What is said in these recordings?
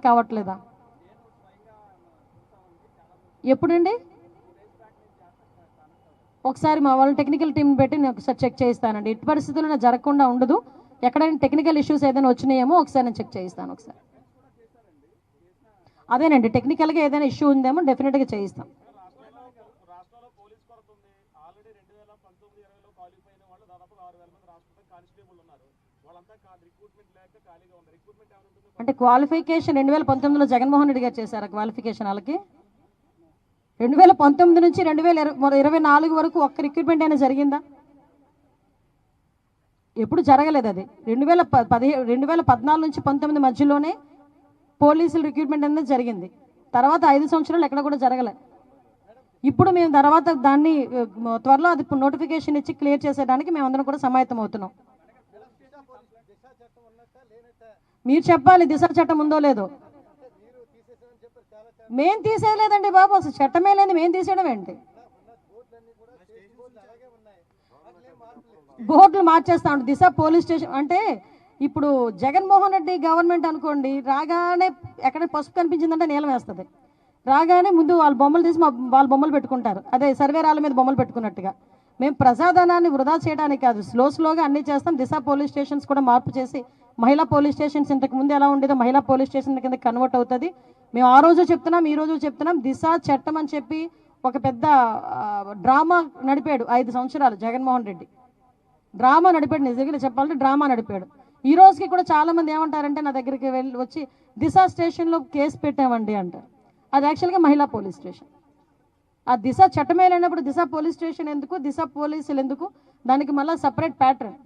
కావట్లేదా? ఎప్పుడండి? ఒకసారి మా వాళ్ళ టెక్నికల్ టీం పెట్టి నేను ఒకసారి చెక్ చేయిస్తానండి. ఎట్టి పరిస్థితుల్లో జరగకుండా ఉండదు. ఎక్కడైనా టెక్నికల్ ఇష్యూస్ ఏదైనా వచ్చినాయేమో ఒకసారి నేను చెక్ చేయిస్తాను. ఒకసారి అదేనండి, టెక్నికల్గా ఏదైనా ఇష్యూ ఉందేమో డెఫినెట్గా చేయిస్తాం. అంటే క్వాలిఫికేషన్ 2019లో జగన్మోహన్ రెడ్డి గారు చేశారా క్వాలిఫికేషన్? వాళ్ళకి 2019 నుంచి 2024 వరకు ఒక్క రిక్రూట్మెంట్ అయినా జరిగిందా? ఎప్పుడు జరగలేదు. అది 2014 నుంచి 19 మధ్యలోనే పోలీసులు రిక్రూట్మెంట్ అనేది జరిగింది. తర్వాత 5 సంవత్సరాలు ఎక్కడ కూడా జరగలేదు. ఇప్పుడు మేము తర్వాత దాన్ని త్వరలో అది నోటిఫికేషన్ ఇచ్చి క్లియర్ చేసేదానికి మేమందరం కూడా సమాయత్తం అవుతున్నాం. మీరు చెప్పాలి దిశ చట్టం ఉందో లేదో. మేం తీసేయలేదండి బాబు, అసలు చట్టమే లేదు, మేం తీసేయడం ఏంటి? బోర్డులు మార్చేస్తా ఉంటాం. దిశ పోలీస్ స్టేషన్ అంటే ఇప్పుడు జగన్మోహన్ రెడ్డి గవర్నమెంట్ అనుకోండి, రాగానే ఎక్కడ పసుపు కనిపించిందంటే నీలం వేస్తుంది. రాగానే ముందు వాళ్ళ బొమ్మలు తీసి వాళ్ళ బొమ్మలు పెట్టుకుంటారు. అదే సర్వేరాల మీద బొమ్మలు పెట్టుకున్నట్టుగా. మేము ప్రజాధనాన్ని వృధా చేయడానికి కాదు, స్లోగా అన్నీ చేస్తాం. దిశ పోలీస్ స్టేషన్స్ కూడా మార్పు చేసి మహిళా పోలీస్ స్టేషన్స్ ఇంతకు ముందు ఎలా ఉండేదో మహిళా పోలీస్ స్టేషన్ కింద కన్వర్ట్ అవుతుంది. మేము ఆ రోజు చెప్తున్నాం, ఈ రోజు చెప్తున్నాం. దిశ చట్టం అని చెప్పి ఒక పెద్ద డ్రామా నడిపాడు 5 సంవత్సరాలు జగన్మోహన్ రెడ్డి. డ్రామా నడిపాడు, నిజంగా చెప్పాలంటే డ్రామా నడిపాడు. ఈ రోజుకి కూడా చాలామంది ఏమంటారంటే నా దగ్గరికి వచ్చి దిశ స్టేషన్లో కేసు పెట్టామండి అంటారు. అది యాక్చువల్గా మహిళా పోలీస్ స్టేషన్. ఆ దిశ చట్టమే లేనప్పుడు దిశ పోలీస్ స్టేషన్ ఎందుకు, దిశ పోలీసులు ఎందుకు? దానికి మళ్ళీ సపరేట్ ప్యాటర్న్.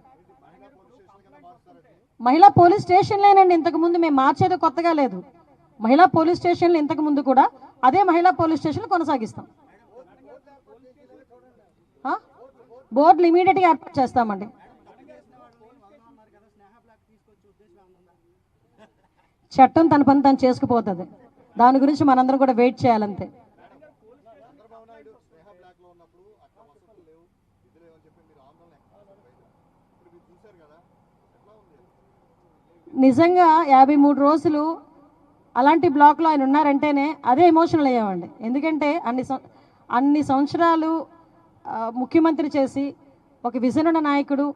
మహిళా పోలీస్ స్టేషన్లేనండి ఇంతకుముందు, మేము మార్చేది కొత్తగా లేదు. మహిళా పోలీస్ స్టేషన్లు ఇంతకు ముందు కూడా అదే మహిళా పోలీస్ స్టేషన్లు కొనసాగిస్తాం. బోర్డులు ఇమీడియట్గా ఏర్పాటు చేస్తామండి. చట్టం తన పని తను చేసుకుపోతుంది. దాని గురించి మనందరం కూడా వెయిట్ చేయాలంతే. నిజంగా 53 రోజులు అలాంటి బ్లాక్లో ఆయన ఉన్నారంటేనే అదే ఎమోషనల్ అయ్యామండి. ఎందుకంటే అన్ని సంవత్సరాలు ముఖ్యమంత్రి చేసి ఒక విజన్ ఉన్న నాయకుడు,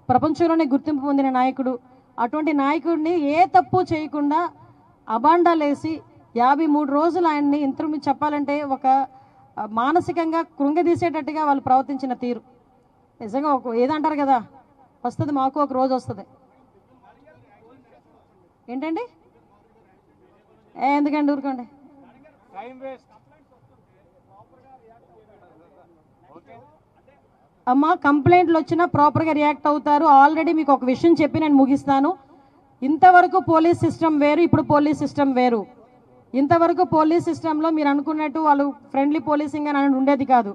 ప్రపంచంలోనే గుర్తింపు పొందిన నాయకుడు, అటువంటి నాయకుడిని ఏ తప్పు చేయకుండా అబాండాలేసి 53 రోజులు ఆయన్ని ఇంతకు చెప్పాలంటే ఒక మానసికంగా కృంగదీసేటట్టుగా వాళ్ళు ప్రవర్తించిన తీరు నిజంగా ఏదంటారు కదా, వస్తుంది మాకు ఒక రోజు వస్తుంది. ఏంటండి? ఎందుకండి ఊరుకోండి. అమ్మా, కంప్లైంట్లు వచ్చినా ప్రాపర్గా రియాక్ట్ అవుతారు. ఆల్రెడీ మీకు ఒక విషయం చెప్పి నేను ముగిస్తాను. ఇంతవరకు పోలీస్ సిస్టమ్ వేరు, ఇప్పుడు పోలీస్ సిస్టమ్ వేరు. ఇంతవరకు పోలీస్ సిస్టంలో మీరు అనుకున్నట్టు వాళ్ళు ఫ్రెండ్లీ పోలీసింగ్ అని ఉండేది కాదు.